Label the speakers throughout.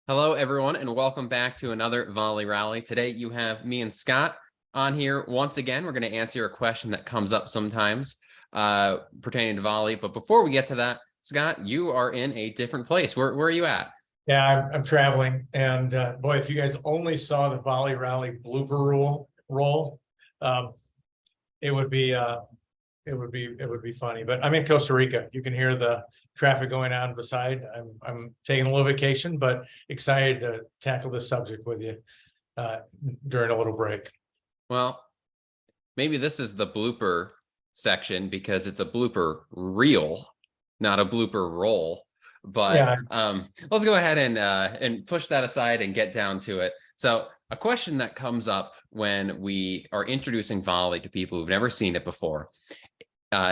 Speaker 1: Hello, everyone, and welcome back to another Volley Rally. Today, you have me and Scott on here once again. We're going to answer a question that comes up sometimes pertaining to volley. But before we get to that, Scott, you are in a different place. Where are you at?
Speaker 2: Yeah, I'm traveling, and boy, if you guys only saw the Volley Rally blooper roll, it would be funny. But I'm in Costa Rica. You can hear the traffic going on beside. I'm taking a little vacation, but excited to tackle this subject with you during a little break.
Speaker 1: Well, maybe this is the blooper section because it's a blooper reel, not a blooper roll. But yeah. Let's go ahead and push that aside and get down to it. So a question that comes up when we are introducing volley to people who've never seen it before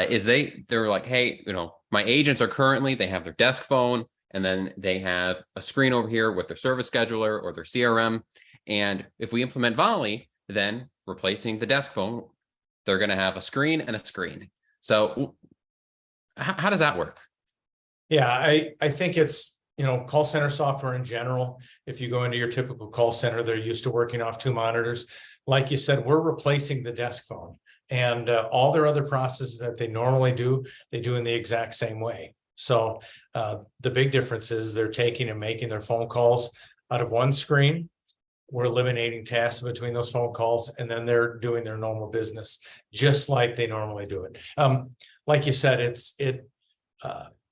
Speaker 1: is they're like, hey, my agents are currently, they have their desk phone, and then they have a screen over here with their service scheduler or their CRM. And if we implement volley, then replacing the desk phone, they're going to have a screen and a screen. So how does that work?
Speaker 2: Yeah, I think it's, call center software in general. If you go into your typical call center, they're used to working off two monitors. Like you said, we're replacing the desk phone, and all their other processes that they normally do, they do in the exact same way. So the big difference is they're taking and making their phone calls out of one screen. We're eliminating tasks between those phone calls, and then they're doing their normal business just like they normally do it. Like you said,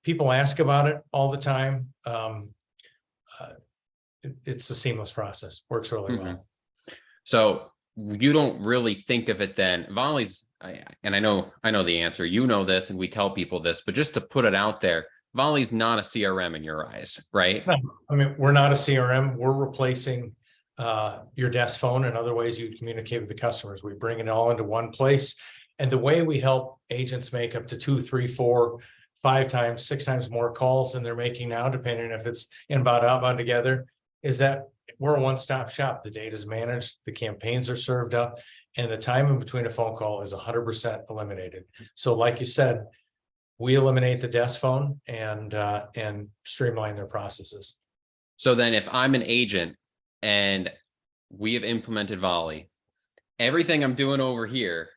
Speaker 2: people ask about it all the time. It's a seamless process, works really well.
Speaker 1: So you don't really think of it then. Volley's, and I know the answer, this, and we tell people this, but just to put it out there, Volley's not a CRM in your eyes, right?
Speaker 2: No, I mean, we're not a CRM. We're replacing your desk phone and other ways you communicate with the customers. We bring it all into one place. And the way we help agents make up to 2, 3, 4, 5 times, 6 times more calls than they're making now, depending if it's inbound, outbound together, is that we're a one-stop shop. The data is managed, the campaigns are served up, and the time in between a phone call is 100% eliminated. So like you said, we eliminate the desk phone and streamline their processes.
Speaker 1: So then if I'm an agent and we have implemented Volley, everything I'm doing over here,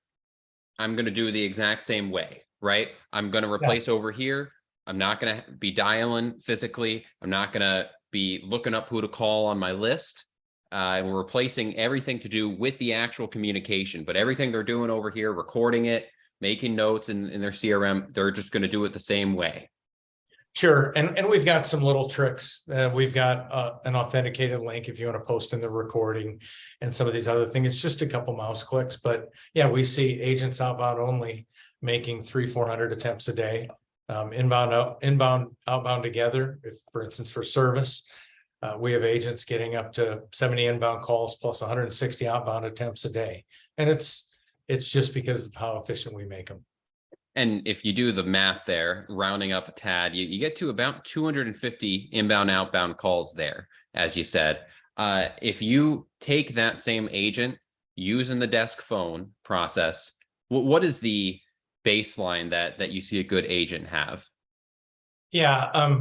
Speaker 1: I'm going to do the exact same way, right? I'm going to replace over here. I'm not going to be dialing physically. I'm not going to be looking up who to call on my list. We're replacing everything to do with the actual communication, but everything they're doing over here, recording it, making notes in their CRM, they're just going to do it the same way.
Speaker 2: Sure. And we've got some little tricks. We've got an authenticated link if you want to post in the recording and some of these other things. It's just a couple mouse clicks, but yeah, we see agents outbound only making 300-400 attempts a day. Inbound, outbound together. If, for instance, for service, we have agents getting up to 70 inbound calls plus 160 outbound attempts a day. And it's just because of how efficient we make them.
Speaker 1: And if you do the math there, rounding up a tad, you get to about 250 inbound, outbound calls there, as you said. If you take that same agent using the desk phone process, what is the baseline that you see a good agent have?
Speaker 2: Yeah, I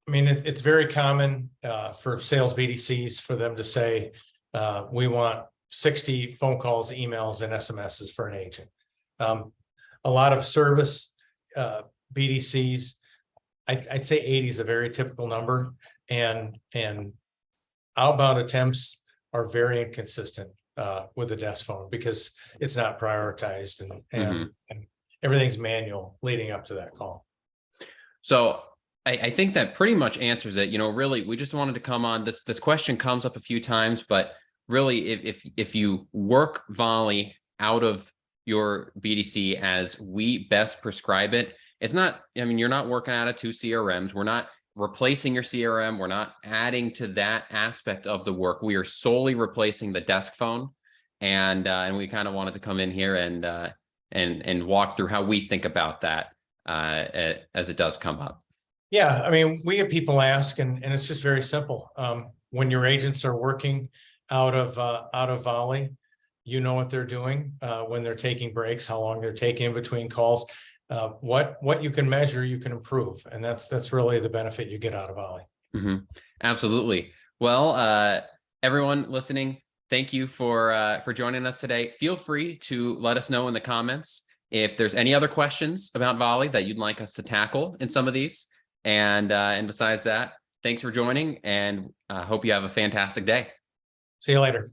Speaker 2: mean, it's very common for sales BDCs for them to say, we want 60 phone calls, emails, and SMSs for an agent. A lot of service BDCs, I'd say 80 is a very typical number, and outbound attempts are very inconsistent with the desk phone because it's not prioritized and everything's manual leading up to that call.
Speaker 1: So I think that pretty much answers it. Really, we just wanted to come on. This question comes up a few times, but really, if you work Volley out of your BDC as we best prescribe it, it's not, you're not working out of 2 CRMs. We're not replacing your CRM. We're not adding to that aspect of the work. We are solely replacing the desk phone. And we kind of wanted to come in here and walk through how we think about that as it does come up.
Speaker 2: Yeah, I mean, we have people ask, and it's just very simple. When your agents are working out of Volley, you know what they're doing when they're taking breaks, how long they're taking in between calls. What you can measure, you can improve, and that's really the benefit you get out of Volley.
Speaker 1: Absolutely. Well, everyone listening, thank you for joining us today. Feel free to let us know in the comments if there's any other questions about Volie that you'd like us to tackle in some of these. And besides that, thanks for joining, and hope you have a fantastic day.
Speaker 2: See you later.